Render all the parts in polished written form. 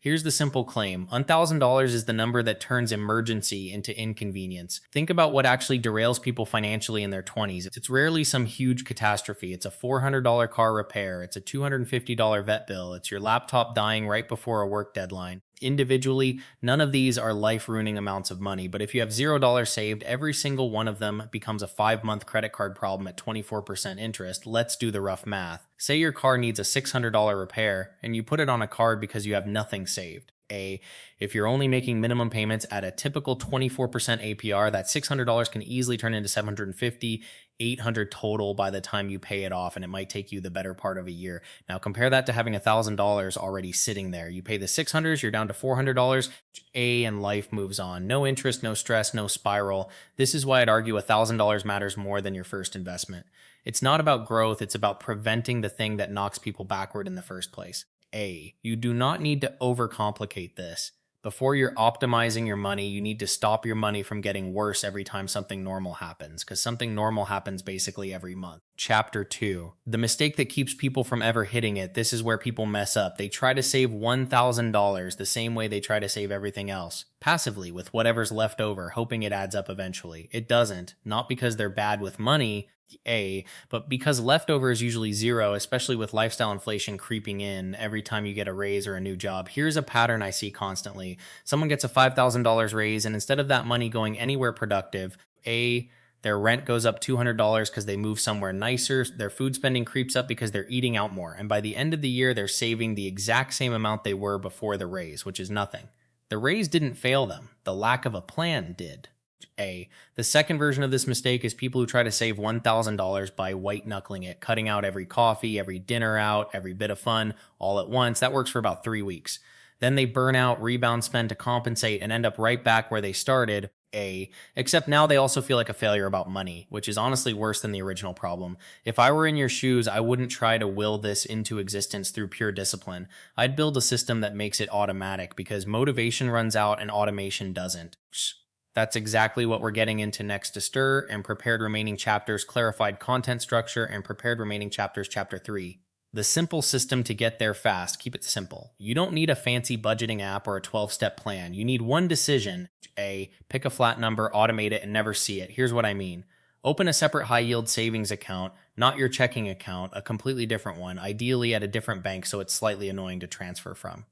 Here's the simple claim. $1,000 is the number that turns emergency into inconvenience. Think about what actually derails people financially in their 20s. It's rarely some huge catastrophe. It's a $400 car repair. It's a $250 vet bill. It's your laptop dying right before a work deadline. Individually, none of these are life-ruining amounts of money, but if you have $0 saved, every single one of them becomes a 5-month credit card problem at 24% interest. Let's do the rough math. Say your car needs a $600 repair, and you put it on a card because you have nothing saved. If you're only making minimum payments at a typical 24% APR, that $600 can easily turn into $750, $800 total by the time you pay it off, and it might take you the better part of a year. Now compare that to having $1,000 already sitting there. You pay the $600, you're down to $400, and life moves on. No interest, no stress, no spiral. This is why I'd argue $1,000 matters more than your first investment. It's not about growth, it's about preventing the thing that knocks people backward in the first place. You do not need to overcomplicate this. Before you're optimizing your money, you need to stop your money from getting worse every time something normal happens, because something normal happens basically every month. Chapter 2. The mistake that keeps people from ever hitting it. This is where people mess up. They try to save $1,000 the same way they try to save everything else. Passively, with whatever's left over, hoping it adds up eventually. It doesn't. Not because they're bad with money, but because leftover is usually zero, especially with lifestyle inflation creeping in every time you get a raise or a new job. Here's a pattern I see constantly. Someone gets a $5,000 raise, and instead of that money going anywhere productive, their rent goes up $200 because they move somewhere nicer. Their food spending creeps up because they're eating out more. And by the end of the year, they're saving the exact same amount they were before the raise, which is nothing. The raise didn't fail them. The lack of a plan did. The second version of this mistake is people who try to save $1,000 by white knuckling it, cutting out every coffee, every dinner out, every bit of fun all at once. That works for about 3 weeks. Then they burn out, rebound spend to compensate, and end up right back where they started. Except now they also feel like a failure about money, which is honestly worse than the original problem. If I were in your shoes, I wouldn't try to will this into existence through pure discipline. I'd build a system that makes it automatic, because motivation runs out and automation doesn't. That's exactly what we're getting into next to Stir and Prepared Remaining Chapters, Clarified Content Structure, and Prepared Remaining Chapters, Chapter 3. The simple system to get there fast. Keep it simple. You don't need a fancy budgeting app or a 12-step plan. You need one decision. Pick a flat number, automate it, and never see it. Here's what I mean. Open a separate high-yield savings account, not your checking account, a completely different one, ideally at a different bank so it's slightly annoying to transfer from.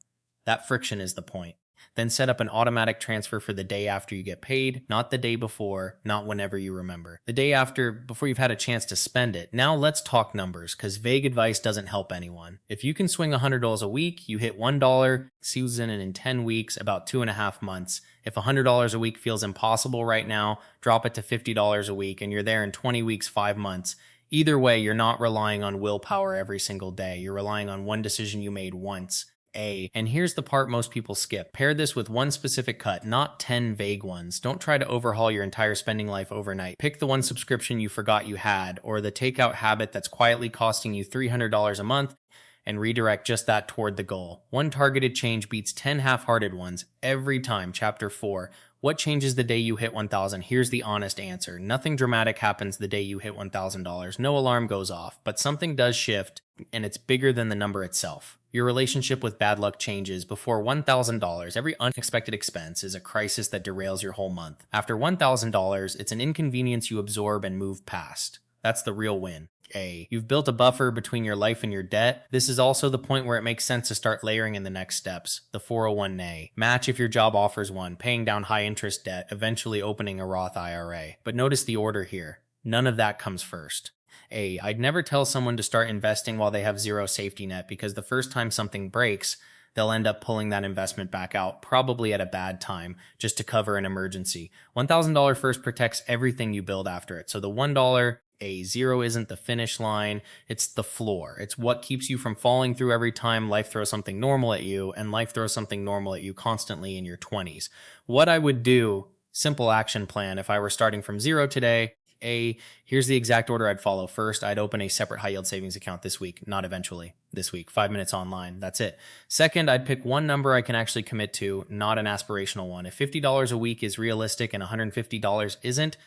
That friction is the point. Then set up an automatic transfer for the day after you get paid, not the day before, not whenever you remember. The day after, before you've had a chance to spend it. Now let's talk numbers, because vague advice doesn't help anyone. If you can swing $100 a week, you hit $1, season it in 10 weeks, about 2.5 months. If $100 a week feels impossible right now, drop it to $50 a week, and you're there in 20 weeks, 5 months. Either way, you're not relying on willpower every single day. You're relying on one decision you made once. And here's the part most people skip. Pair this with one specific cut, not 10 vague ones. Don't try to overhaul your entire spending life overnight. Pick the one subscription you forgot you had, or the takeout habit that's quietly costing you $300 a month, and redirect just that toward the goal. One targeted change beats 10 half-hearted ones every time. Chapter 4. What changes the day you hit $1,000? Here's the honest answer. Nothing dramatic happens the day you hit $1,000. No alarm goes off, but something does shift, and it's bigger than the number itself. Your relationship with bad luck changes. Before $1,000, every unexpected expense is a crisis that derails your whole month. After $1,000, it's an inconvenience you absorb and move past. That's the real win. You've built a buffer between your life and your debt. This is also the point where it makes sense to start layering in the next steps. The 401(a). Match if your job offers one, paying down high interest debt, eventually opening a Roth IRA. But notice the order here. None of that comes first. I'd never tell someone to start investing while they have zero safety net, because the first time something breaks, they'll end up pulling that investment back out, probably at a bad time, just to cover an emergency. $1,000 first protects everything you build after it. So the $1, zero isn't the finish line, it's the floor. It's what keeps you from falling through every time life throws something normal at you, and life throws something normal at you constantly in your 20s. What I would do, simple action plan, if I were starting from zero today, here's the exact order I'd follow. First, I'd open a separate high-yield savings account this week, not eventually, this week, 5 minutes online, that's it. Second, I'd pick one number I can actually commit to, not an aspirational one. If $50 a week is realistic and $150 isn't,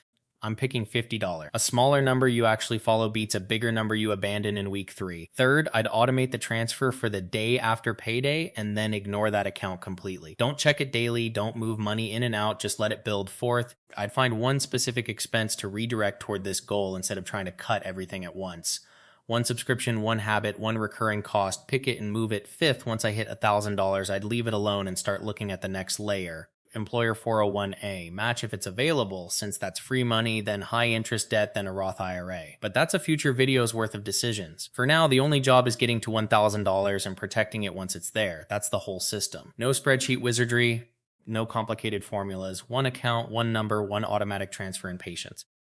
I'm picking $50. A smaller number you actually follow beats a bigger number you abandon in week 3. Third, I'd automate the transfer for the day after payday and then ignore that account completely. Don't check it daily, don't move money in and out, just let it build. Fourth, I'd find one specific expense to redirect toward this goal instead of trying to cut everything at once. One subscription, one habit, one recurring cost, pick it and move it. Fifth, once I hit $1,000, I'd leave it alone and start looking at the next layer. Employer 401a, match if it's available, since that's free money, then high interest debt, then a Roth IRA. But that's a future video's worth of decisions. For now, the only job is getting to $1,000 and protecting it once it's there. That's the whole system. No spreadsheet wizardry, no complicated formulas, one account, one number, one automatic transfer, and patience.